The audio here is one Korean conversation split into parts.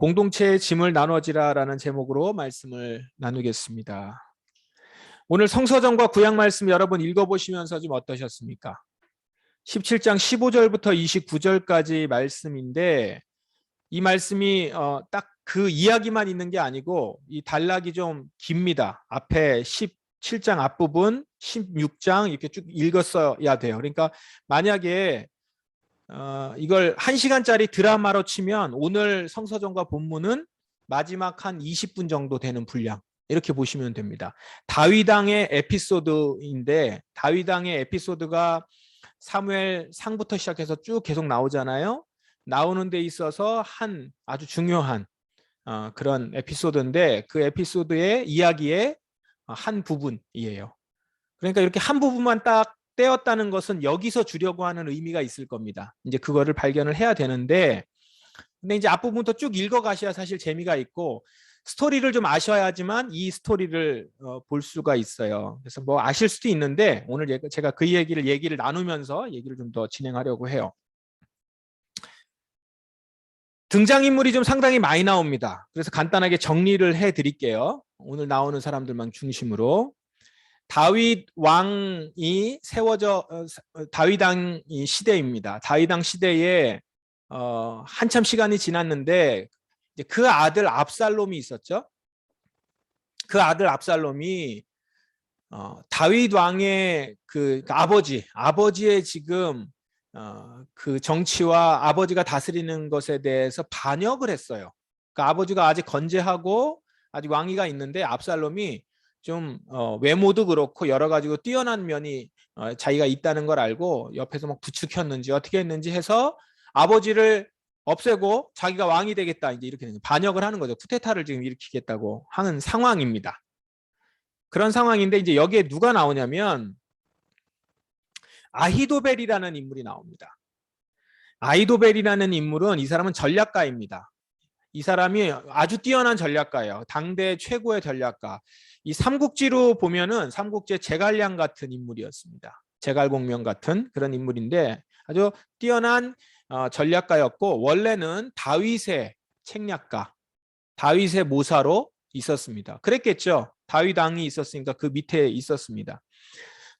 공동체의 짐을 나눠지라라는 제목으로 말씀을 나누겠습니다. 오늘 성서전과 구약 말씀 여러분 읽어보시면서 좀 어떠셨습니까? 17장 15절부터 29절까지 말씀인데 이 말씀이 딱 그 이야기만 있는 게 아니고 이 단락이 좀 깁니다. 앞에 17장 앞부분, 16장 이렇게 쭉 읽었어야 돼요. 그러니까 만약에 이걸 1시간짜리 드라마로 치면 오늘 성서전과 본문은 마지막 한 20분 정도 되는 분량 이렇게 보시면 됩니다. 다윗 왕의 에피소드인데 다윗 왕의 에피소드가 사무엘 상부터 시작해서 쭉 계속 나오잖아요. 나오는 데 있어서 한 아주 중요한 그런 에피소드인데 그 에피소드의 이야기의 한 부분이에요. 그러니까 이렇게 한 부분만 딱 떼었다는 것은 여기서 주려고 하는 의미가 있을 겁니다. 이제 그거를 발견을 해야 되는데 근데 이제 앞부분부터 쭉 읽어가셔야 사실 재미가 있고 스토리를 좀 아셔야지만 이 스토리를 볼 수가 있어요. 그래서 뭐 아실 수도 있는데 오늘 제가 그 얘기를 나누면서 얘기를 좀 더 진행하려고 해요. 등장인물이 좀 상당히 많이 나옵니다. 그래서 간단하게 정리를 해드릴게요. 오늘 나오는 사람들만 중심으로. 다윗 왕이 세워져 다윗 왕 시대입니다. 다윗 왕 시대에 한참 시간이 지났는데 이제 그 아들 압살롬이 있었죠. 그 아들 압살롬이 다윗 왕의 그 아버지의 지금 그 정치와 아버지가 다스리는 것에 대해서 반역을 했어요. 그 아버지가 아직 건재하고 아직 왕위가 있는데 압살롬이 좀 외모도 그렇고 여러 가지로 뛰어난 면이 자기가 있다는 걸 알고 옆에서 막 부추겼는지 어떻게 했는지 해서 아버지를 없애고 자기가 왕이 되겠다 이제 이렇게 반역을 하는 거죠. 쿠데타를 지금 일으키겠다고 하는 상황입니다. 그런 상황인데 이제 여기에 누가 나오냐면 아히도벨이라는 인물이 나옵니다. 아히도벨이라는 인물은 이 사람은 전략가입니다. 이 사람이 아주 뛰어난 전략가예요. 당대 최고의 전략가. 이 삼국지로 보면은 삼국지의 제갈량 같은 인물이었습니다. 제갈공명 같은 그런 인물인데 아주 뛰어난 전략가였고 원래는 다윗의 책략가, 다윗의 모사로 있었습니다. 그랬겠죠. 다윗 왕이 있었으니까 그 밑에 있었습니다.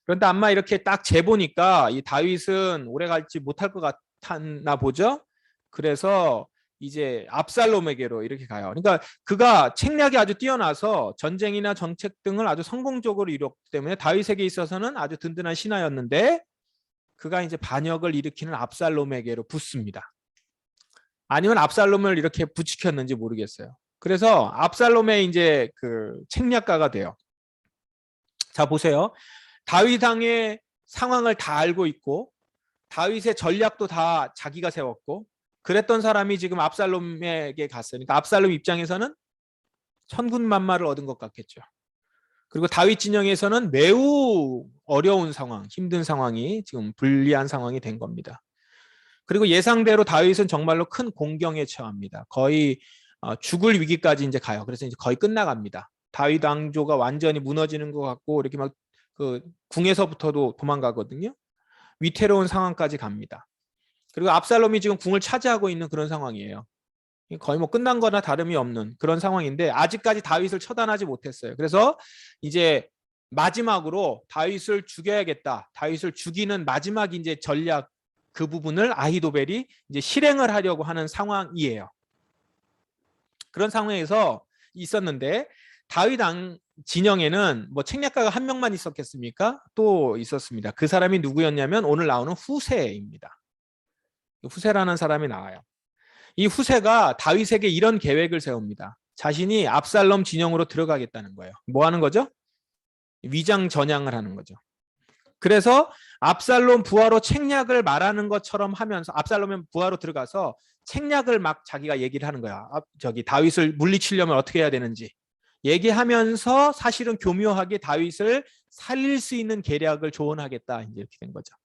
그런데 아마 이렇게 딱 재보니까 이 다윗은 오래 갈지 못할 것 같았나 보죠. 그래서 이제 압살롬에게로 이렇게 가요. 그러니까 그가 책략이 아주 뛰어나서 전쟁이나 정책 등을 아주 성공적으로 이뤘기 때문에 다윗에게 있어서는 아주 든든한 신하였는데 그가 이제 반역을 일으키는 압살롬에게로 붙습니다. 아니면 압살롬을 이렇게 부추겼는지 모르겠어요. 그래서 압살롬의 이제 그 책략가가 돼요. 자 보세요. 다윗 왕의 상황을 다 알고 있고 다윗의 전략도 다 자기가 세웠고 그랬던 사람이 지금 압살롬에게 갔어요. 그러니까 압살롬 입장에서는 천군만마를 얻은 것 같겠죠. 그리고 다윗 진영에서는 매우 어려운 상황, 힘든 상황이 지금 불리한 상황이 된 겁니다. 그리고 예상대로 다윗은 정말로 큰 공경에 처합니다. 거의 죽을 위기까지 이제 가요. 그래서 이제 거의 끝나갑니다. 다윗 왕조가 완전히 무너지는 것 같고 이렇게 막 그 궁에서부터도 도망가거든요. 위태로운 상황까지 갑니다. 그리고 압살롬이 지금 궁을 차지하고 있는 그런 상황이에요. 거의 뭐 끝난 거나 다름이 없는 그런 상황인데 아직까지 다윗을 처단하지 못했어요. 그래서 이제 마지막으로 다윗을 죽여야겠다. 다윗을 죽이는 마지막 이제 전략 그 부분을 아히도벨이 이제 실행을 하려고 하는 상황이에요. 그런 상황에서 있었는데 다윗 왕 진영에는 뭐 책략가가 한 명만 있었겠습니까? 또 있었습니다. 그 사람이 누구였냐면 오늘 나오는 후세입니다. 후세라는 사람이 나와요. 이 후세가 다윗에게 이런 계획을 세웁니다. 자신이 압살롬 진영으로 들어가겠다는 거예요. 뭐 하는 거죠? 위장 전향을 하는 거죠. 그래서 압살롬 부하로 책략을 말하는 것처럼 하면서 압살롬의 부하로 들어가서 책략을 막 자기가 얘기를 하는 거야. 다윗을 물리치려면 어떻게 해야 되는지 얘기하면서 사실은 교묘하게 다윗을 살릴 수 있는 계략을 조언하겠다 이제 이렇게 된 거죠.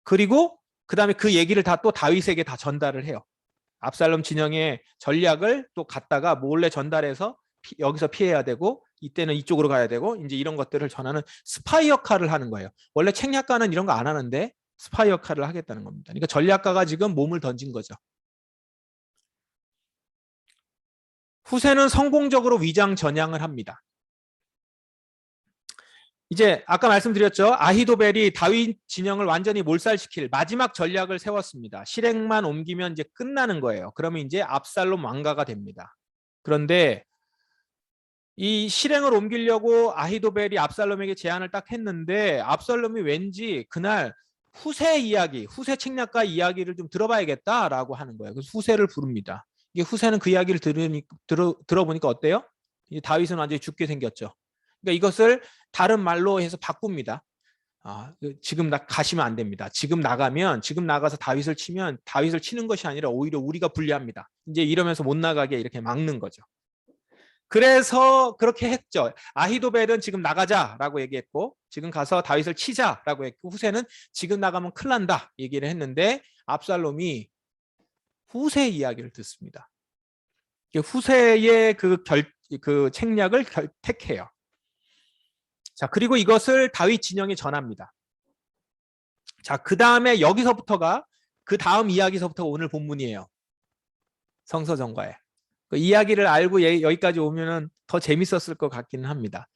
그리고 그 다음에 그 얘기를 다 또 다윗에게 다 전달을 해요. 압살롬 진영의 전략을 또 갖다가 몰래 전달해서 여기서 피해야 되고 이때는 이쪽으로 가야 되고 이제 이런 것들을 전하는 스파이 역할을 하는 거예요. 원래 책략가는 이런 거 안 하는데 스파이 역할을 하겠다는 겁니다. 그러니까 전략가가 지금 몸을 던진 거죠. 후세는 성공적으로 위장 전향을 합니다. 이제 아까 말씀드렸죠. 아히도벨이 다윗 진영을 완전히 몰살시킬 마지막 전략을 세웠습니다. 실행만 옮기면 이제 끝나는 거예요. 그러면 이제 압살롬 왕가가 됩니다. 그런데 이 실행을 옮기려고 아히도벨이 압살롬에게 제안을 딱 했는데 압살롬이 왠지 그날 후세 이야기, 후세 책략가 이야기를 좀 들어봐야겠다라고 하는 거예요. 그래서 후세를 부릅니다. 이게 후세는 그 이야기를 들어보니까 어때요? 다윗은 완전히 죽게 생겼죠. 그러니까 이것을 다른 말로 해서 바꿉니다. 지금 가시면 안 됩니다. 지금 나가서 다윗을 치면 다윗을 치는 것이 아니라 오히려 우리가 불리합니다. 이제 이러면서 못 나가게 이렇게 막는 거죠. 그래서 그렇게 했죠. 아히도벨은 지금 나가자라고 얘기했고 지금 가서 다윗을 치자라고 했고 후세는 지금 나가면 큰일 난다 얘기를 했는데 압살롬이 후세 이야기를 듣습니다. 후세의 그 책략을 택해요. 자, 그리고 이것을 다윗 진영에 전합니다. 자, 그 다음에 여기서부터가 그 다음 이야기서부터가 오늘 본문이에요. 성서정과에. 그 이야기를 알고 여기까지 오면은 더 재밌었을 것 같기는 합니다.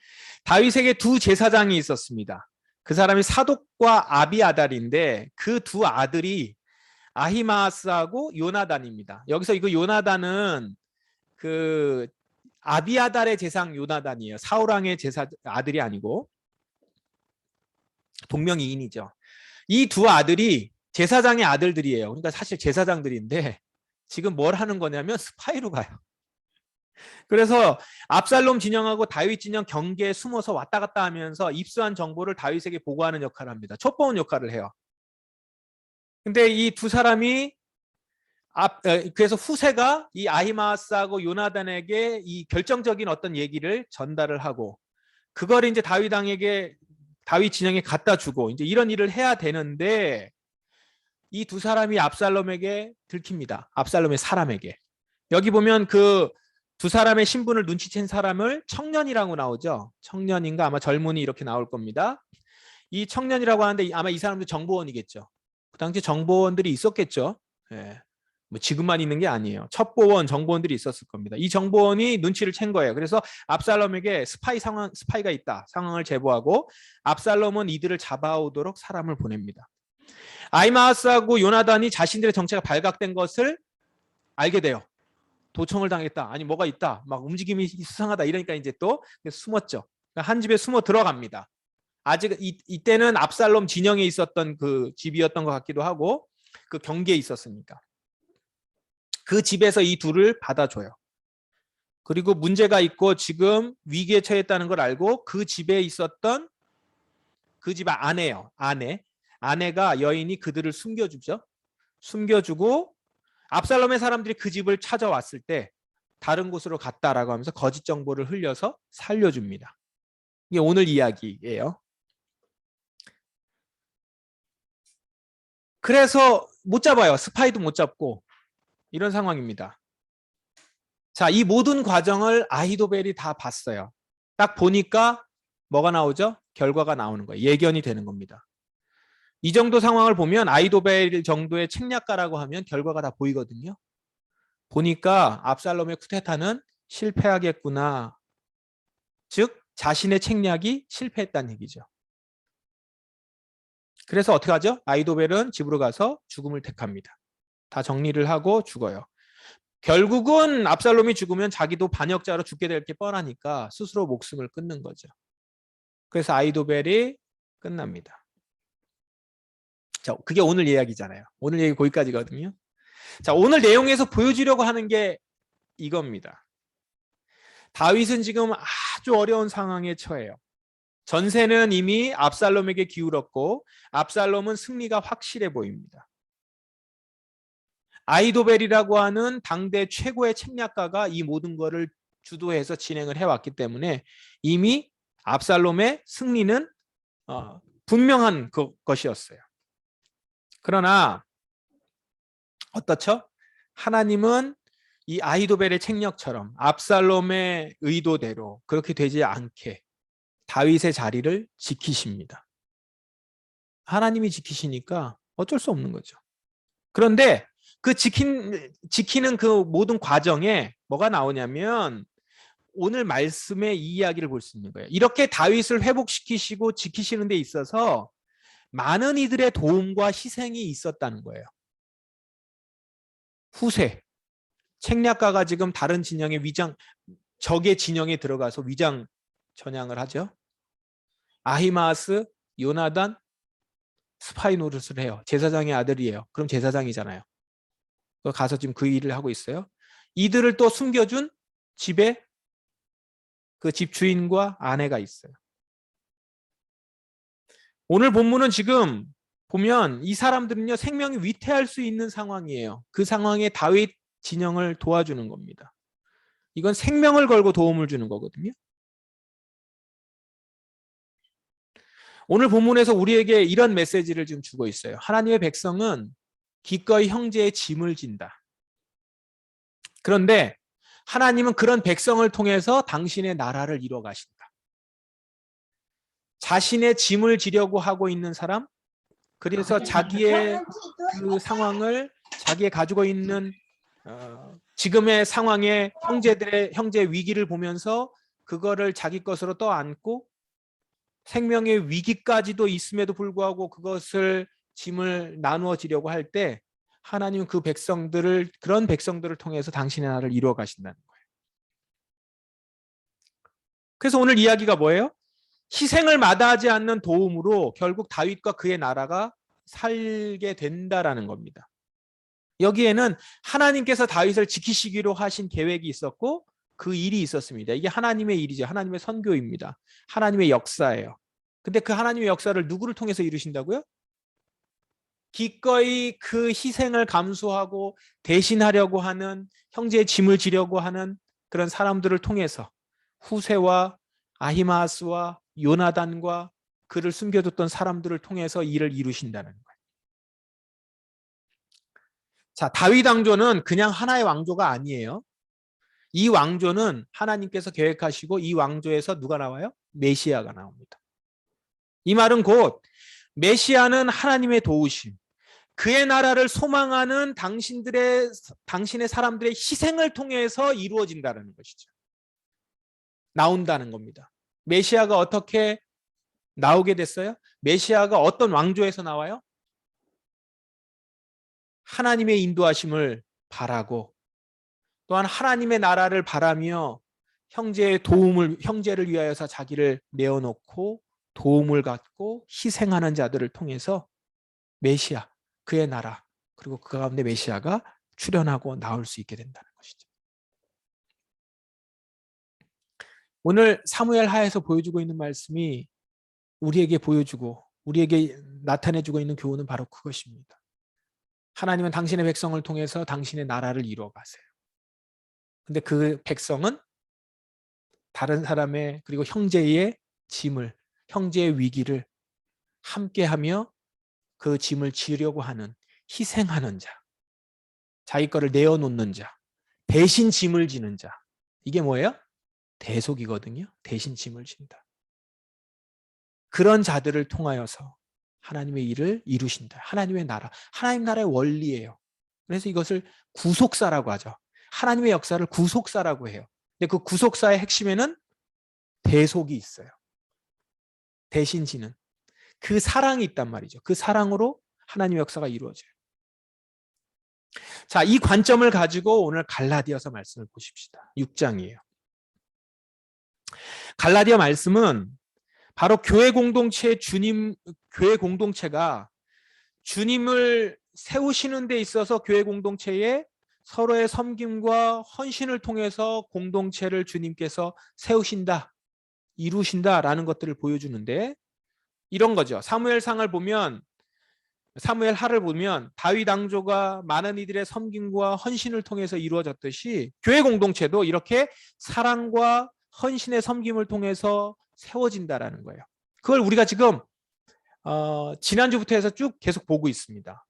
다윗에게 두 제사장이 있었습니다. 그 사람이 사독과 아비아달인데 그 두 아들이 아히마아스하고 요나단입니다. 여기서 이거 요나단은 그 아비아달의 제상 요나단이에요. 사울왕의 아들이 아니고 동명이인이죠. 이 두 아들이 제사장의 아들들이에요. 그러니까 사실 제사장들인데 지금 뭘 하는 거냐면 스파이로 가요. 그래서 압살롬 진영하고 다윗 진영 경계에 숨어서 왔다 갔다 하면서 입수한 정보를 다윗에게 보고하는 역할을 합니다. 첩보원 역할을 해요. 근데 이 두 사람이 그래서 후세가 이 아히마아스하고 요나단에게 이 결정적인 어떤 얘기를 전달을 하고 그걸 이제 다윗 진영에 갖다 주고 이제 이런 일을 해야 되는데 이 두 사람이 압살롬에게 들킵니다. 압살롬의 사람에게. 여기 보면 그 두 사람의 신분을 눈치챈 사람을 청년이라고 나오죠. 청년인가 아마 젊은이 이렇게 나올 겁니다. 이 청년이라고 하는데 아마 이 사람도 정보원이겠죠. 그 당시 정보원들이 있었겠죠. 예. 뭐 지금만 있는 게 아니에요. 첩보원, 정보원들이 있었을 겁니다. 이 정보원이 눈치를 챈 거예요. 그래서 압살롬에게 스파이가 있다. 상황을 제보하고 압살롬은 이들을 잡아오도록 사람을 보냅니다. 아히마아스하고 요나단이 자신들의 정체가 발각된 것을 알게 돼요. 도청을 당했다. 아니 뭐가 있다. 막 움직임이 수상하다. 이러니까 이제 또 숨었죠. 한 집에 숨어 들어갑니다. 아직 이때는 압살롬 진영에 있었던 그 집이었던 것 같기도 하고 그 경계에 있었으니까. 그 집에서 이 둘을 받아줘요. 그리고 문제가 있고 지금 위기에 처했다는 걸 알고 그 집에 있었던 그 집 아내예요. 아내가 여인이 그들을 숨겨주죠. 숨겨주고 압살롬의 사람들이 그 집을 찾아왔을 때 다른 곳으로 갔다라고 하면서 거짓 정보를 흘려서 살려줍니다. 이게 오늘 이야기예요. 그래서 못 잡아요. 스파이도 못 잡고 이런 상황입니다. 자, 이 모든 과정을 아히도벨이 다 봤어요. 딱 보니까 뭐가 나오죠? 결과가 나오는 거예요. 예견이 되는 겁니다. 이 정도 상황을 보면 아히도벨 정도의 책략가라고 하면 결과가 다 보이거든요. 보니까 압살롬의 쿠데타는 실패하겠구나. 즉 자신의 책략이 실패했다는 얘기죠. 그래서 어떻게 하죠? 아히도벨은 집으로 가서 죽음을 택합니다. 다 정리를 하고 죽어요. 결국은 압살롬이 죽으면 자기도 반역자로 죽게 될 게 뻔하니까 스스로 목숨을 끊는 거죠. 그래서 아히도벨이 끝납니다. 자, 그게 오늘 이야기잖아요. 오늘 얘기 거기까지거든요. 자, 오늘 내용에서 보여주려고 하는 게 이겁니다. 다윗은 지금 아주 어려운 상황에 처해요. 전세는 이미 압살롬에게 기울었고 압살롬은 승리가 확실해 보입니다. 아히도벨이라고 하는 당대 최고의 책략가가 이 모든 것을 주도해서 진행을 해왔기 때문에 이미 압살롬의 승리는 분명한 것이었어요. 그러나 어떻죠? 하나님은 이 아히도벨의 책략처럼 압살롬의 의도대로 그렇게 되지 않게 다윗의 자리를 지키십니다. 하나님이 지키시니까 어쩔 수 없는 거죠. 그런데 그 지키는 그 모든 과정에 뭐가 나오냐면 오늘 말씀의 이 이야기를 볼 수 있는 거예요. 이렇게 다윗을 회복시키시고 지키시는 데 있어서 많은 이들의 도움과 희생이 있었다는 거예요. 후세, 책략가가 지금 다른 진영의 적의 진영에 들어가서 위장 전향을 하죠. 아히마아스, 요나단, 스파이 노릇을 해요. 제사장의 아들이에요. 그럼 제사장이잖아요. 가서 지금 그 일을 하고 있어요. 이들을 또 숨겨준 집에 그 집 주인과 아내가 있어요. 오늘 본문은 지금 보면 이 사람들은요, 생명이 위태할 수 있는 상황이에요. 그 상황에 다윗 진영을 도와주는 겁니다. 이건 생명을 걸고 도움을 주는 거거든요. 오늘 본문에서 우리에게 이런 메시지를 지금 주고 있어요. 하나님의 백성은 기꺼이 형제의 짐을 진다. 그런데 하나님은 그런 백성을 통해서 당신의 나라를 이루어 가신다. 자신의 짐을 지려고 하고 있는 사람, 그래서 자기의 그 상황을, 자기의 가지고 있는 지금의 상황에 형제의 위기를 보면서 그거를 자기 것으로 떠안고 생명의 위기까지도 있음에도 불구하고 그것을 짐을 나누어 지려고 할 때 하나님은 그런 백성들을 통해서 당신의 나라를 이루어 가신다는 거예요. 그래서 오늘 이야기가 뭐예요? 희생을 마다하지 않는 도움으로 결국 다윗과 그의 나라가 살게 된다라는 겁니다. 여기에는 하나님께서 다윗을 지키시기로 하신 계획이 있었고 그 일이 있었습니다. 이게 하나님의 일이죠. 하나님의 선교입니다. 하나님의 역사예요. 근데 그 하나님의 역사를 누구를 통해서 이루신다고요? 기꺼이 그 희생을 감수하고 대신하려고 하는, 형제의 짐을 지려고 하는 그런 사람들을 통해서 후세와 아히마아스와 요나단과 그를 숨겨뒀던 사람들을 통해서 일을 이루신다는 거예요. 자, 다윗 왕조는 그냥 하나의 왕조가 아니에요. 이 왕조는 하나님께서 계획하시고 이 왕조에서 누가 나와요? 메시아가 나옵니다. 이 말은 곧 메시아는 하나님의 도우심, 그의 나라를 소망하는 당신의 사람들의 희생을 통해서 이루어진다는 것이죠. 나온다는 겁니다. 메시아가 어떻게 나오게 됐어요? 메시아가 어떤 왕조에서 나와요? 하나님의 인도하심을 바라고 또한 하나님의 나라를 바라며 형제를 위하여서 자기를 내어놓고 도움을 갖고 희생하는 자들을 통해서 메시아, 그의 나라, 그리고 그 가운데 메시아가 출현하고 나올 수 있게 된다는 것이죠. 오늘 사무엘 하에서 보여주고 있는 말씀이 우리에게 보여주고 우리에게 나타내주고 있는 교훈은 바로 그것입니다. 하나님은 당신의 백성을 통해서 당신의 나라를 이루어 가세요. 근데 그 백성은 다른 사람의 그리고 형제의 짐을, 형제의 위기를 함께하며 그 짐을 지려고 하는, 희생하는 자, 자기 거를 내어놓는 자, 대신 짐을 지는 자. 이게 뭐예요? 대속이거든요. 대신 짐을 진다. 그런 자들을 통하여서 하나님의 일을 이루신다. 하나님의 나라, 하나님 나라의 원리예요. 그래서 이것을 구속사라고 하죠. 하나님의 역사를 구속사라고 해요. 근데 그 구속사의 핵심에는 대속이 있어요. 대신 지는 그 사랑이 있단 말이죠. 그 사랑으로 하나님의 역사가 이루어져요. 자, 이 관점을 가지고 오늘 갈라디아서 말씀을 보십시다. 6장이에요. 갈라디아 말씀은 바로 교회 공동체가 주님을 세우시는 데 있어서 교회 공동체에 서로의 섬김과 헌신을 통해서 공동체를 주님께서 세우신다, 이루신다라는 것들을 보여주는데 이런 거죠. 사무엘하를 보면 다윗 왕조가 많은 이들의 섬김과 헌신을 통해서 이루어졌듯이 교회 공동체도 이렇게 사랑과 헌신의 섬김을 통해서 세워진다라는 거예요. 그걸 우리가 지금 지난주부터 해서 쭉 계속 보고 있습니다.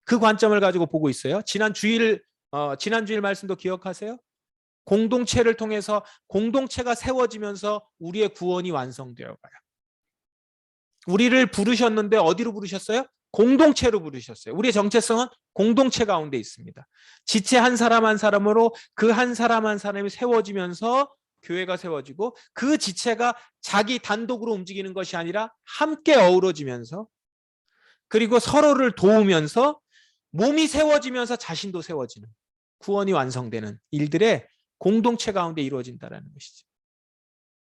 그 관점을 가지고 보고 있어요. 지난주일 말씀도 기억하세요? 공동체를 통해서 공동체가 세워지면서 우리의 구원이 완성되어 가요. 우리를 부르셨는데 어디로 부르셨어요? 공동체로 부르셨어요. 우리의 정체성은 공동체 가운데 있습니다. 지체 한 사람 한 사람으로 그 한 사람 한 사람이 세워지면서 교회가 세워지고 그 지체가 자기 단독으로 움직이는 것이 아니라 함께 어우러지면서 그리고 서로를 도우면서 몸이 세워지면서 자신도 세워지는 구원이 완성되는 일들의 공동체 가운데 이루어진다는 것이죠.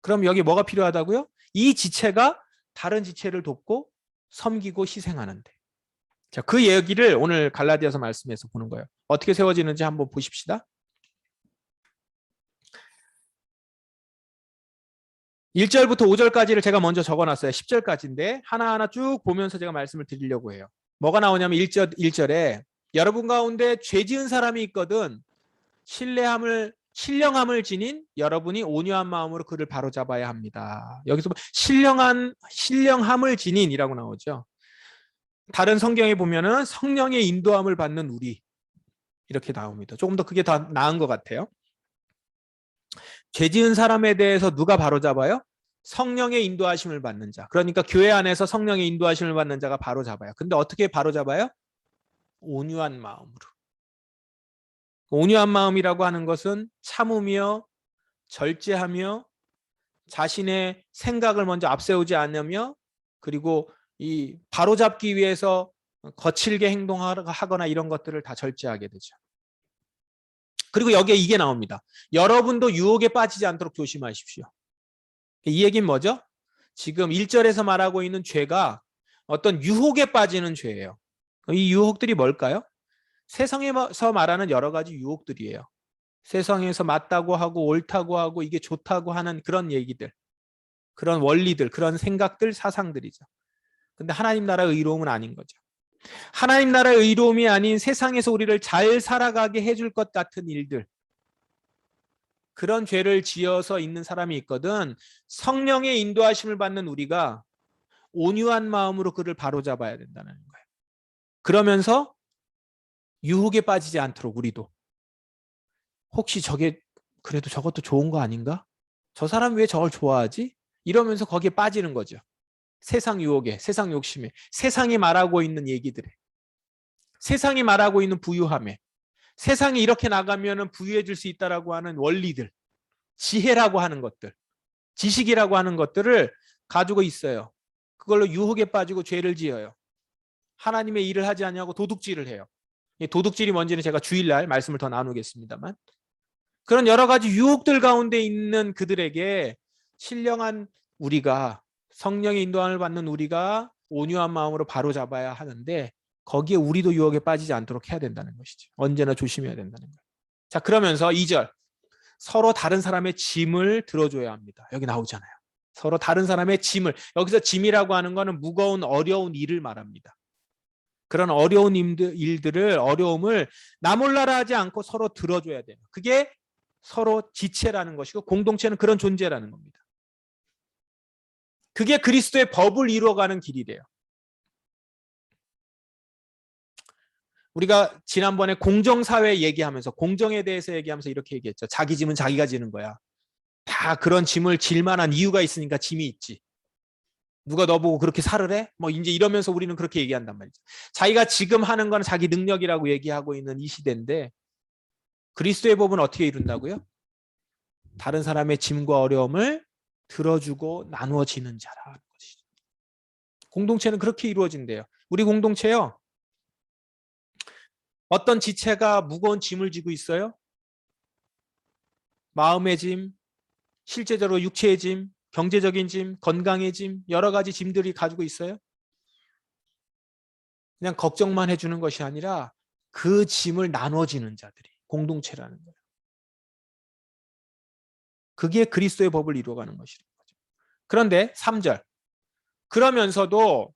그럼 여기 뭐가 필요하다고요? 이 지체가 다른 지체를 돕고 섬기고 희생하는데. 자, 그 얘기를 오늘 갈라디아서 말씀에서 보는 거예요. 어떻게 세워지는지 한번 보십시다. 1절부터 5절까지를 제가 먼저 적어놨어요. 10절까지인데 하나하나 쭉 보면서 제가 말씀을 드리려고 해요. 뭐가 나오냐면 1절에 여러분 가운데 죄 지은 사람이 있거든 신령함을 지닌 여러분이 온유한 마음으로 그를 바로잡아야 합니다. 여기서 신령함을 지닌이라고 나오죠. 다른 성경에 보면은 성령의 인도함을 받는 우리 이렇게 나옵니다. 조금 더 그게 더 나은 것 같아요. 죄 지은 사람에 대해서 누가 바로잡아요? 성령의 인도하심을 받는 자. 그러니까 교회 안에서 성령의 인도하심을 받는 자가 바로잡아요. 근데 어떻게 바로잡아요? 온유한 마음으로. 온유한 마음이라고 하는 것은 참으며 절제하며 자신의 생각을 먼저 앞세우지 않으며 그리고 이 바로잡기 위해서 거칠게 행동하거나 이런 것들을 다 절제하게 되죠. 그리고 여기에 이게 나옵니다. 여러분도 유혹에 빠지지 않도록 조심하십시오. 이 얘기는 뭐죠? 지금 1절에서 말하고 있는 죄가 어떤 유혹에 빠지는 죄예요. 이 유혹들이 뭘까요? 세상에서 말하는 여러 가지 유혹들이에요. 세상에서 맞다고 하고 옳다고 하고 이게 좋다고 하는 그런 얘기들, 그런 원리들, 그런 생각들, 사상들이죠. 근데 하나님 나라의 의로움은 아닌 거죠. 하나님 나라의 의로움이 아닌 세상에서 우리를 잘 살아가게 해줄 것 같은 일들, 그런 죄를 지어서 있는 사람이 있거든. 성령의 인도하심을 받는 우리가 온유한 마음으로 그를 바로잡아야 된다는 거예요. 그러면서 유혹에 빠지지 않도록 우리도 혹시 저게 그래도 저것도 좋은 거 아닌가? 저 사람 왜 저걸 좋아하지? 이러면서 거기에 빠지는 거죠. 세상 유혹에, 세상 욕심에, 세상이 말하고 있는 얘기들에, 세상이 말하고 있는 부유함에, 세상이 이렇게 나가면 부유해질 수 있다라고 하는 원리들, 지혜라고 하는 것들, 지식이라고 하는 것들을 가지고 있어요. 그걸로 유혹에 빠지고 죄를 지어요. 하나님의 일을 하지 않냐고 도둑질을 해요. 도둑질이 뭔지는 제가 주일날 말씀을 더 나누겠습니다만, 그런 여러 가지 유혹들 가운데 있는 그들에게 신령한 우리가, 성령의 인도함을 받는 우리가 온유한 마음으로 바로잡아야 하는데 거기에 우리도 유혹에 빠지지 않도록 해야 된다는 것이죠. 언제나 조심해야 된다는 거예요. 자, 그러면서 2절 서로 다른 사람의 짐을 들어줘야 합니다. 여기 나오잖아요. 서로 다른 사람의 짐을, 여기서 짐이라고 하는 것은 무거운 어려운 일을 말합니다. 그런 어려운 일들을, 어려움을 나 몰라라 하지 않고 서로 들어줘야 돼요. 그게 서로 지체라는 것이고 공동체는 그런 존재라는 겁니다. 그게 그리스도의 법을 이루어가는 길이래요. 우리가 지난번에 공정사회 얘기하면서 공정에 대해서 얘기하면서 이렇게 얘기했죠. 자기 짐은 자기가 지는 거야. 다 그런 짐을 질 만한 이유가 있으니까 짐이 있지. 누가 너보고 그렇게 살을 해? 뭐 이제 이러면서 우리는 그렇게 얘기한단 말이죠. 자기가 지금 하는 건 자기 능력이라고 얘기하고 있는 이 시대인데 그리스도의 법은 어떻게 이룬다고요? 다른 사람의 짐과 어려움을 들어주고 나누어지는 자라는 것이죠. 공동체는 그렇게 이루어진대요. 우리 공동체요. 어떤 지체가 무거운 짐을 지고 있어요? 마음의 짐, 실제적으로 육체의 짐, 경제적인 짐, 건강의 짐, 여러 가지 짐들이 가지고 있어요. 그냥 걱정만 해주는 것이 아니라 그 짐을 나눠지는 자들이 공동체라는 거예요. 그게 그리스도의 법을 이루어가는 것이라는 거죠. 그런데 3절 그러면서도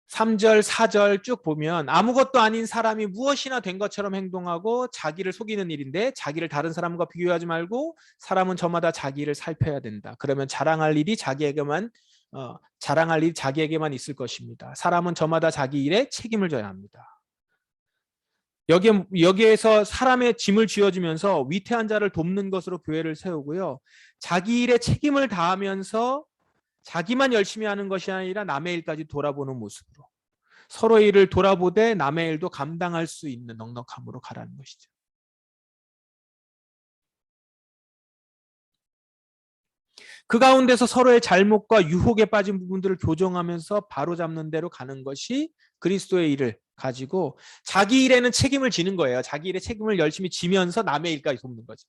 3절, 4절 쭉 보면 아무것도 아닌 사람이 무엇이나 된 것처럼 행동하고 자기를 속이는 일인데 자기를 다른 사람과 비교하지 말고 사람은 저마다 자기를 살펴야 된다. 그러면 자랑할 일이 자기에게만 있을 것입니다. 사람은 저마다 자기 일에 책임을 져야 합니다. 여기에서 사람의 짐을 쥐어주면서 위태한 자를 돕는 것으로 교회를 세우고요. 자기 일에 책임을 다하면서 자기만 열심히 하는 것이 아니라 남의 일까지 돌아보는 모습으로 서로의 일을 돌아보되 남의 일도 감당할 수 있는 넉넉함으로 가라는 것이죠. 그 가운데서 서로의 잘못과 유혹에 빠진 부분들을 교정하면서 바로잡는 대로 가는 것이 그리스도의 일을 가지고 자기 일에는 책임을 지는 거예요. 자기 일에 책임을 열심히 지면서 남의 일까지 돕는 거죠.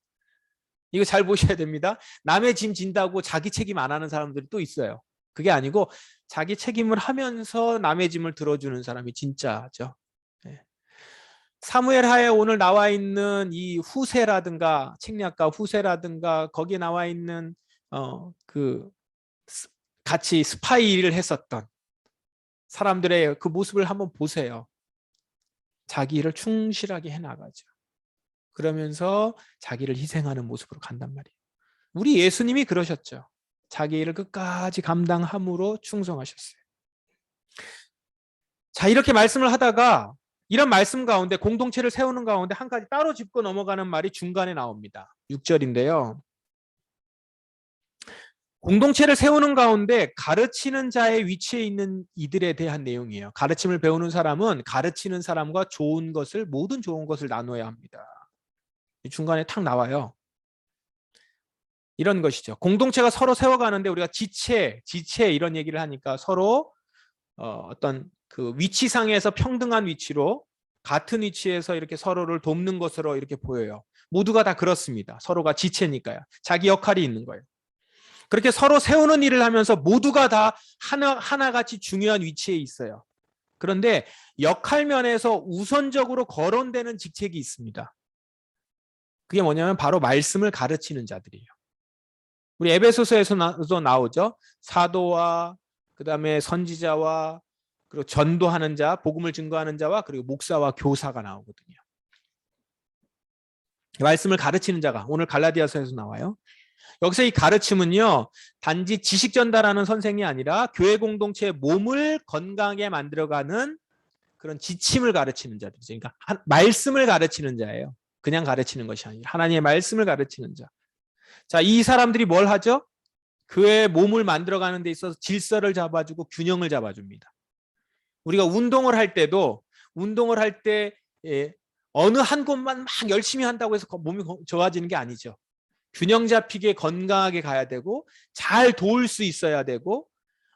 이거 잘 보셔야 됩니다. 남의 짐 진다고 자기 책임 안 하는 사람들이 또 있어요. 그게 아니고 자기 책임을 하면서 남의 짐을 들어주는 사람이 진짜죠. 네. 사무엘하에 오늘 나와 있는 이 후세라든가 책략가 후세라든가 거기에 나와 있는 그 같이 스파이 일을 했었던 사람들의 그 모습을 한번 보세요. 자기 일을 충실하게 해나가죠. 그러면서 자기를 희생하는 모습으로 간단 말이에요. 우리 예수님이 그러셨죠. 자기 일을 끝까지 감당함으로 충성하셨어요. 자, 이렇게 말씀을 하다가 이런 말씀 가운데 공동체를 세우는 가운데 한 가지 따로 짚고 넘어가는 말이 중간에 나옵니다. 6절인데요. 공동체를 세우는 가운데 가르치는 자의 위치에 있는 이들에 대한 내용이에요. 가르침을 배우는 사람은 가르치는 사람과 모든 좋은 것을 나눠야 합니다. 중간에 탁 나와요. 이런 것이죠. 공동체가 서로 세워가는데 우리가 지체 이런 얘기를 하니까 서로 어떤 그 위치상에서 평등한 위치로 같은 위치에서 이렇게 서로를 돕는 것으로 이렇게 보여요. 모두가 다 그렇습니다. 서로가 지체니까요. 자기 역할이 있는 거예요. 그렇게 서로 세우는 일을 하면서 모두가 다 하나같이 중요한 위치에 있어요. 그런데 역할 면에서 우선적으로 거론되는 직책이 있습니다. 그게 뭐냐면 바로 말씀을 가르치는 자들이에요. 우리 에베소서에서도 나오죠. 사도와 그다음에 선지자와 그리고 전도하는 자, 복음을 증거하는 자와 그리고 목사와 교사가 나오거든요. 말씀을 가르치는 자가 오늘 갈라디아서에서 나와요. 여기서 이 가르침은요, 단지 지식 전달하는 선생이 아니라 교회 공동체의 몸을 건강하게 만들어가는 그런 지침을 가르치는 자들이죠. 그러니까 말씀을 가르치는 자예요. 그냥 가르치는 것이 아니라 하나님의 말씀을 가르치는 자. 자, 이 사람들이 뭘 하죠? 교회의 몸을 만들어가는 데 있어서 질서를 잡아주고 균형을 잡아줍니다. 우리가 운동을 할 때도 운동을 할 때 어느 한 곳만 막 열심히 한다고 해서 몸이 좋아지는 게 아니죠. 균형 잡히게 건강하게 가야 되고 잘 도울 수 있어야 되고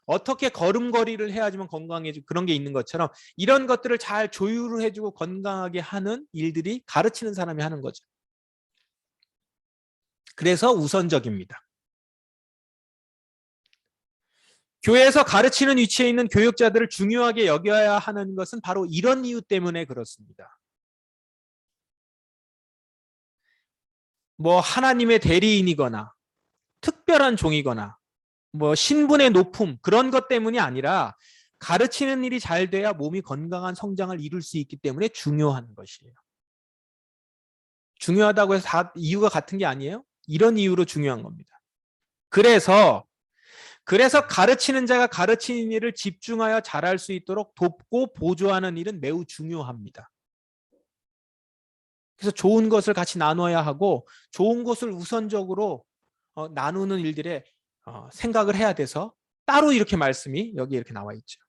어떻게 걸음걸이를 해야지만 건강해지고 그런 게 있는 것처럼 이런 것들을 잘 조율을 해주고 건강하게 하는 일들이 가르치는 사람이 하는 거죠. 그래서 우선적입니다. 교회에서 가르치는 위치에 있는 교육자들을 중요하게 여겨야 하는 것은 바로 이런 이유 때문에 그렇습니다. 뭐 하나님의 대리인이거나 특별한 종이거나 뭐 신분의 높음 그런 것 때문이 아니라 가르치는 일이 잘 돼야 몸이 건강한 성장을 이룰 수 있기 때문에 중요한 것이에요. 중요하다고 해서 다 이유가 같은 게 아니에요. 이런 이유로 중요한 겁니다. 그래서 가르치는 자가 가르치는 일을 집중하여 잘할 수 있도록 돕고 보조하는 일은 매우 중요합니다. 그래서 좋은 것을 같이 나눠야 하고 좋은 것을 우선적으로 나누는 일들에 생각을 해야 돼서 따로 이렇게 말씀이 여기 이렇게 나와 있죠.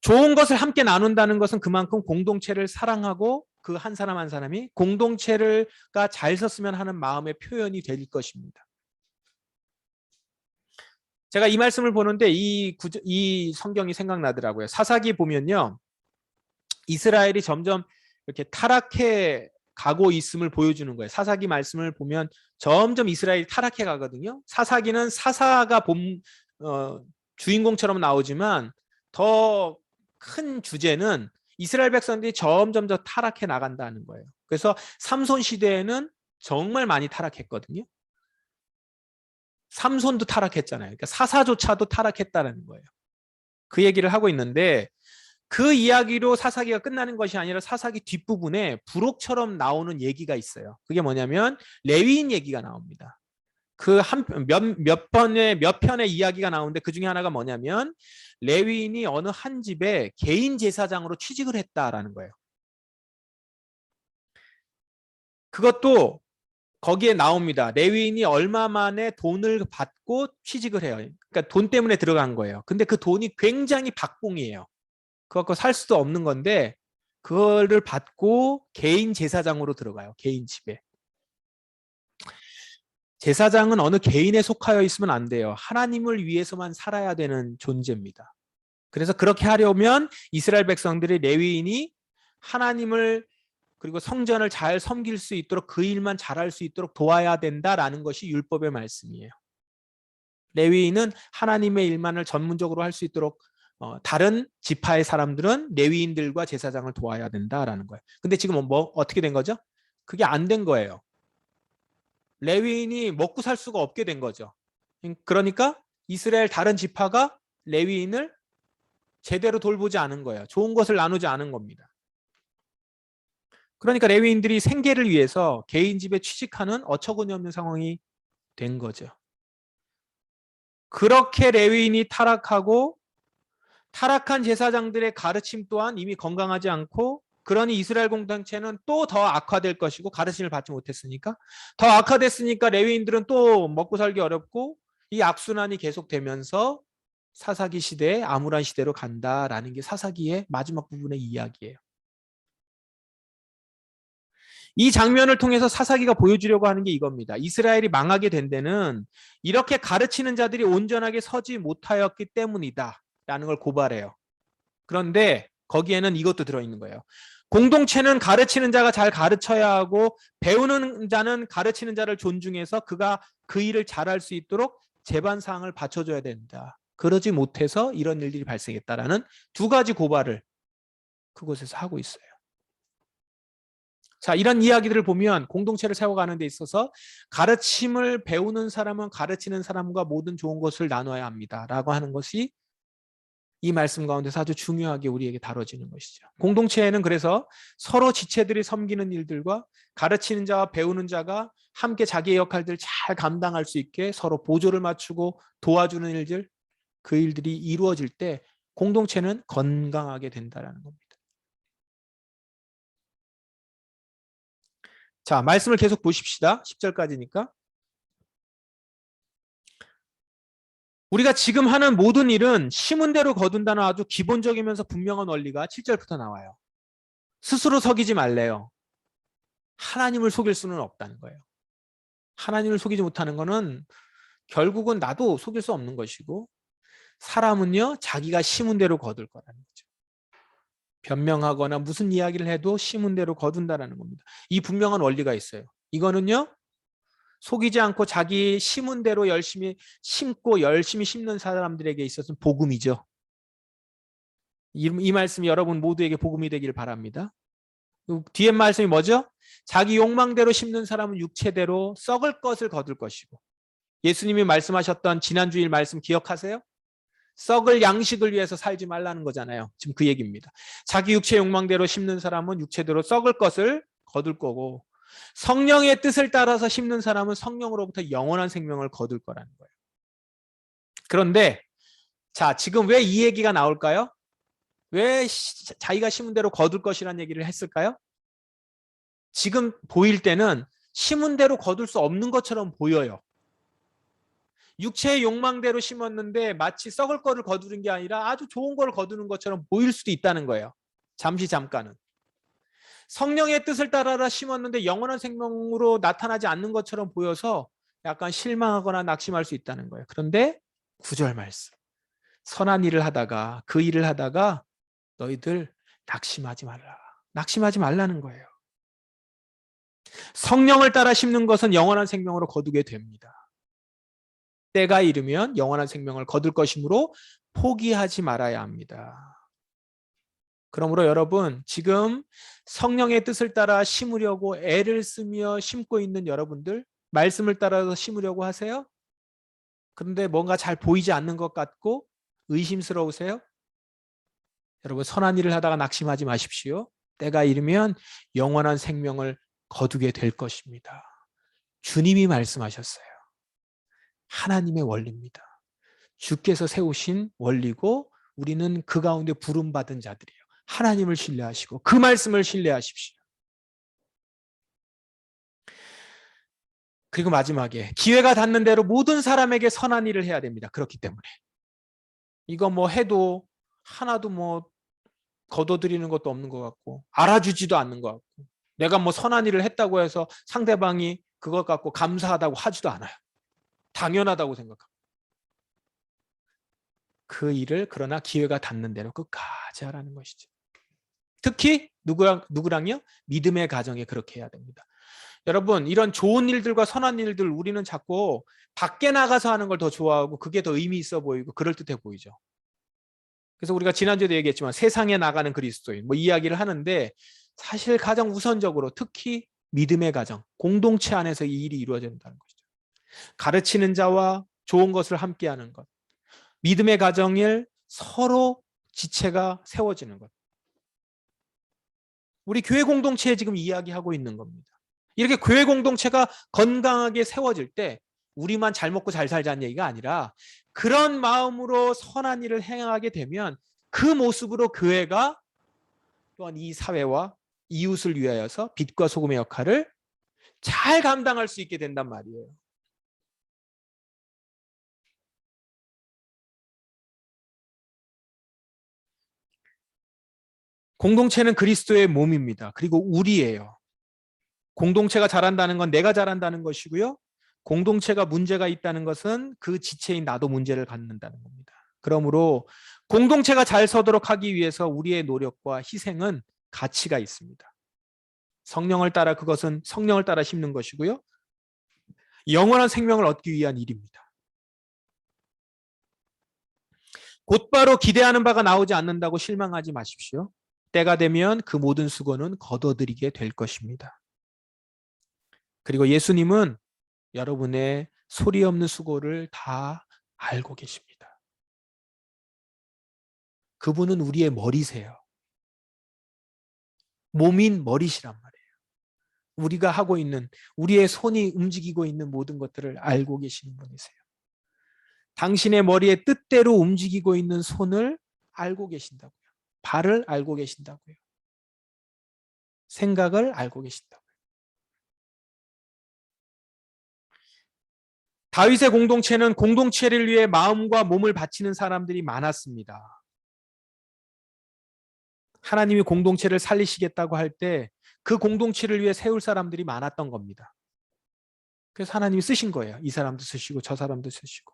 좋은 것을 함께 나눈다는 것은 그만큼 공동체를 사랑하고 그 한 사람 한 사람이 공동체가 잘 섰으면 하는 마음의 표현이 될 것입니다. 제가 이 말씀을 보는데 이 성경이 생각나더라고요. 사사기 보면요. 이스라엘이 점점 이렇게 타락해 가고 있음을 보여주는 거예요. 사사기 말씀을 보면 점점 이스라엘이 타락해 가거든요. 사사기는 사사가 주인공처럼 나오지만 더 큰 주제는 이스라엘 백성들이 점점 더 타락해 나간다는 거예요. 그래서 삼손 시대에는 정말 많이 타락했거든요. 삼손도 타락했잖아요. 그러니까 사사조차도 타락했다는 거예요. 그 얘기를 하고 있는데 그 이야기로 사사기가 끝나는 것이 아니라 사사기 뒷부분에 부록처럼 나오는 얘기가 있어요. 그게 뭐냐면 레위인 얘기가 나옵니다. 그 몇 편의 이야기가 나오는데 그 중에 하나가 뭐냐면 레위인이 어느 한 집에 개인 제사장으로 취직을 했다라는 거예요. 그것도 거기에 나옵니다. 레위인이 얼마 만에 돈을 받고 취직을 해요. 그러니까 돈 때문에 들어간 거예요. 근데 그 돈이 굉장히 박봉이에요. 그거 갖고 살 수도 없는 건데 그거를 받고 개인 제사장으로 들어가요. 개인 집에. 제사장은 어느 개인에 속하여 있으면 안 돼요. 하나님을 위해서만 살아야 되는 존재입니다. 그래서 그렇게 하려면 이스라엘 백성들이 레위인이 하나님을 그리고 성전을 잘 섬길 수 있도록 그 일만 잘할 수 있도록 도와야 된다라는 것이 율법의 말씀이에요. 레위인은 하나님의 일만을 전문적으로 할 수 있도록 다른 지파의 사람들은 레위인들과 제사장을 도와야 된다라는 거예요. 근데 지금 뭐 어떻게 된 거죠? 그게 안 된 거예요. 레위인이 먹고 살 수가 없게 된 거죠. 그러니까 이스라엘 다른 지파가 레위인을 제대로 돌보지 않은 거예요. 좋은 것을 나누지 않은 겁니다. 그러니까 레위인들이 생계를 위해서 개인 집에 취직하는 어처구니 없는 상황이 된 거죠. 그렇게 레위인이 타락하고 타락한 제사장들의 가르침 또한 이미 건강하지 않고 그러니 이스라엘 공동체는 또 더 악화될 것이고 가르침을 받지 못했으니까 더 악화됐으니까 레위인들은 또 먹고 살기 어렵고 이 악순환이 계속되면서 사사기 시대에 암울한 시대로 간다라는 게 사사기의 마지막 부분의 이야기예요. 이 장면을 통해서 사사기가 보여주려고 하는 게 이겁니다. 이스라엘이 망하게 된 데는 이렇게 가르치는 자들이 온전하게 서지 못하였기 때문이다 라는 걸 고발해요. 그런데 거기에는 이것도 들어있는 거예요. 공동체는 가르치는 자가 잘 가르쳐야 하고 배우는 자는 가르치는 자를 존중해서 그가 그 일을 잘할 수 있도록 제반사항을 받쳐줘야 된다. 그러지 못해서 이런 일들이 발생했다라는 두 가지 고발을 그곳에서 하고 있어요. 자, 이런 이야기들을 보면 공동체를 세워가는 데 있어서 가르침을 배우는 사람은 가르치는 사람과 모든 좋은 것을 나눠야 합니다. 라고 하는 것이 이 말씀 가운데서 아주 중요하게 우리에게 다뤄지는 것이죠. 공동체에는 그래서 서로 지체들이 섬기는 일들과 가르치는 자와 배우는 자가 함께 자기의 역할들을 잘 감당할 수 있게 서로 보조를 맞추고 도와주는 일들, 그 일들이 이루어질 때 공동체는 건강하게 된다는 겁니다. 자, 말씀을 계속 보십시다. 10절까지니까. 우리가 지금 하는 모든 일은 심은 대로 거둔다는 아주 기본적이면서 분명한 원리가 7절부터 나와요. 스스로 속이지 말래요. 하나님을 속일 수는 없다는 거예요. 하나님을 속이지 못하는 것은 결국은 나도 속일 수 없는 것이고 사람은요 자기가 심은 대로 거둘 거라는 거죠. 변명하거나 무슨 이야기를 해도 심은 대로 거둔다는 겁니다. 이 분명한 원리가 있어요. 이거는요 속이지 않고 자기 심은 대로 열심히 심고 열심히 심는 사람들에게 있어서는 복음이죠. 이 말씀이 여러분 모두에게 복음이 되기를 바랍니다. 뒤에 말씀이 뭐죠? 자기 욕망대로 심는 사람은 육체대로 썩을 것을 거둘 것이고 예수님이 말씀하셨던 지난주일 말씀 기억하세요? 썩을 양식을 위해서 살지 말라는 거잖아요. 지금 그 얘기입니다. 자기 육체 욕망대로 심는 사람은 육체대로 썩을 것을 거둘 거고 성령의 뜻을 따라서 심는 사람은 성령으로부터 영원한 생명을 거둘 거라는 거예요. 그런데 자 지금 왜 이 얘기가 나올까요? 왜 자기가 심은 대로 거둘 것이라는 얘기를 했을까요? 지금 보일 때는 심은 대로 거둘 수 없는 것처럼 보여요. 육체의 욕망대로 심었는데 마치 썩을 거를 거두는 게 아니라 아주 좋은 거를 거두는 것처럼 보일 수도 있다는 거예요. 잠깐은. 성령의 뜻을 따라 심었는데 영원한 생명으로 나타나지 않는 것처럼 보여서 약간 실망하거나 낙심할 수 있다는 거예요. 그런데 9절 말씀. 선한 일을 하다가 그 일을 하다가 너희들 낙심하지 말라. 낙심하지 말라는 거예요. 성령을 따라 심는 것은 영원한 생명으로 거두게 됩니다. 때가 이르면 영원한 생명을 거둘 것이므로 포기하지 말아야 합니다. 그러므로 여러분 지금 성령의 뜻을 따라 심으려고 애를 쓰며 심고 있는 여러분들 말씀을 따라서 심으려고 하세요? 그런데 뭔가 잘 보이지 않는 것 같고 의심스러우세요? 여러분 선한 일을 하다가 낙심하지 마십시오. 때가 이르면 영원한 생명을 거두게 될 것입니다. 주님이 말씀하셨어요. 하나님의 원리입니다. 주께서 세우신 원리고 우리는 그 가운데 부름받은 자들이에요. 하나님을 신뢰하시고 그 말씀을 신뢰하십시오. 그리고 마지막에 기회가 닿는 대로 모든 사람에게 선한 일을 해야 됩니다. 그렇기 때문에 이거 뭐 해도 하나도 뭐 거둬들이는 것도 없는 것 같고 알아주지도 않는 것 같고 내가 뭐 선한 일을 했다고 해서 상대방이 그것 갖고 감사하다고 하지도 않아요. 당연하다고 생각합니다. 그 일을 그러나 기회가 닿는 대로 끝까지 하라는 것이죠. 특히 누구랑요? 믿음의 가정에 그렇게 해야 됩니다. 여러분, 이런 좋은 일들과 선한 일들 우리는 자꾸 밖에 나가서 하는 걸 더 좋아하고 그게 더 의미 있어 보이고 그럴듯해 보이죠. 그래서 우리가 지난주에도 얘기했지만 세상에 나가는 그리스도인 뭐 이야기를 하는데 사실 가장 우선적으로 특히 믿음의 가정, 공동체 안에서 이 일이 이루어진다는 것이죠. 가르치는 자와 좋은 것을 함께하는 것. 믿음의 가정을 서로 지체가 세워지는 것. 우리 교회 공동체에 지금 이야기하고 있는 겁니다. 이렇게 교회 공동체가 건강하게 세워질 때 우리만 잘 먹고 잘 살자는 얘기가 아니라 그런 마음으로 선한 일을 행하게 되면 그 모습으로 교회가 또한 이 사회와 이웃을 위하여서 빛과 소금의 역할을 잘 감당할 수 있게 된단 말이에요. 공동체는 그리스도의 몸입니다. 그리고 우리예요. 공동체가 잘한다는 건 내가 잘한다는 것이고요. 공동체가 문제가 있다는 것은 그 지체인 나도 문제를 갖는다는 겁니다. 그러므로 공동체가 잘 서도록 하기 위해서 우리의 노력과 희생은 가치가 있습니다. 성령을 따라 그것은 성령을 따라 심는 것이고요. 영원한 생명을 얻기 위한 일입니다. 곧바로 기대하는 바가 나오지 않는다고 실망하지 마십시오. 때가 되면 그 모든 수고는 거둬들이게 될 것입니다. 그리고 예수님은 여러분의 소리 없는 수고를 다 알고 계십니다. 그분은 우리의 머리세요. 몸인 머리시란 말이에요. 우리가 하고 있는, 우리의 손이 움직이고 있는 모든 것들을 알고 계시는 분이세요. 당신의 머리의 뜻대로 움직이고 있는 손을 알고 계신다고요. 발을 알고 계신다고요. 생각을 알고 계신다고요. 다윗의 공동체는 공동체를 위해 마음과 몸을 바치는 사람들이 많았습니다. 하나님이 공동체를 살리시겠다고 할 때 그 공동체를 위해 세울 사람들이 많았던 겁니다. 그래서 하나님이 쓰신 거예요. 이 사람도 쓰시고 저 사람도 쓰시고.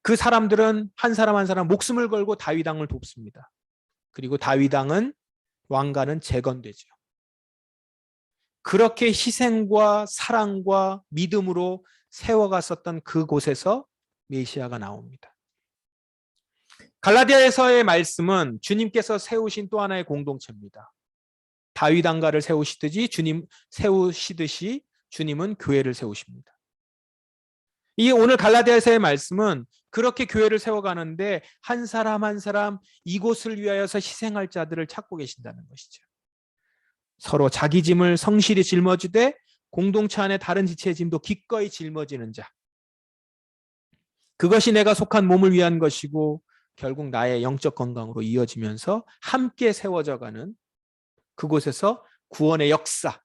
그 사람들은 한 사람 한 사람 목숨을 걸고 다윗 왕을 돕습니다. 그리고 다윗 왕은 왕가는 재건되죠. 그렇게 희생과 사랑과 믿음으로 세워갔었던 그곳에서 메시아가 나옵니다. 갈라디아에서의 말씀은 주님께서 세우신 또 하나의 공동체입니다. 다윗 왕가를 세우시듯이 주님은 교회를 세우십니다. 이 오늘 갈라디아에서의 말씀은 그렇게 교회를 세워가는데 한 사람 한 사람 이곳을 위하여서 희생할 자들을 찾고 계신다는 것이죠. 서로 자기 짐을 성실히 짊어지되 공동체 안에 다른 지체의 짐도 기꺼이 짊어지는 자. 그것이 내가 속한 몸을 위한 것이고 결국 나의 영적 건강으로 이어지면서 함께 세워져가는 그곳에서 구원의 역사,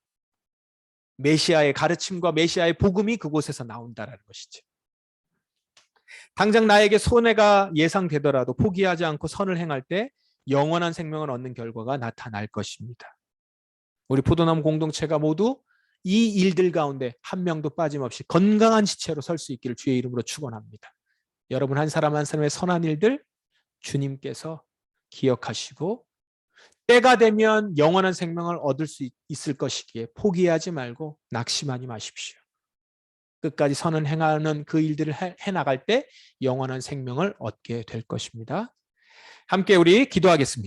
메시아의 가르침과 메시아의 복음이 그곳에서 나온다는 것이죠. 당장 나에게 손해가 예상되더라도 포기하지 않고 선을 행할 때 영원한 생명을 얻는 결과가 나타날 것입니다. 우리 포도나무 공동체가 모두 이 일들 가운데 한 명도 빠짐없이 건강한 지체로 설 수 있기를 주의 이름으로 축원합니다. 여러분 한 사람 한 사람의 선한 일들 주님께서 기억하시고 때가 되면 영원한 생명을 얻을 수 있을 것이기에 포기하지 말고 낙심하지 마십시오. 끝까지 선을 행하는 그 일들을 해나갈 때 영원한 생명을 얻게 될 것입니다. 함께 우리 기도하겠습니다.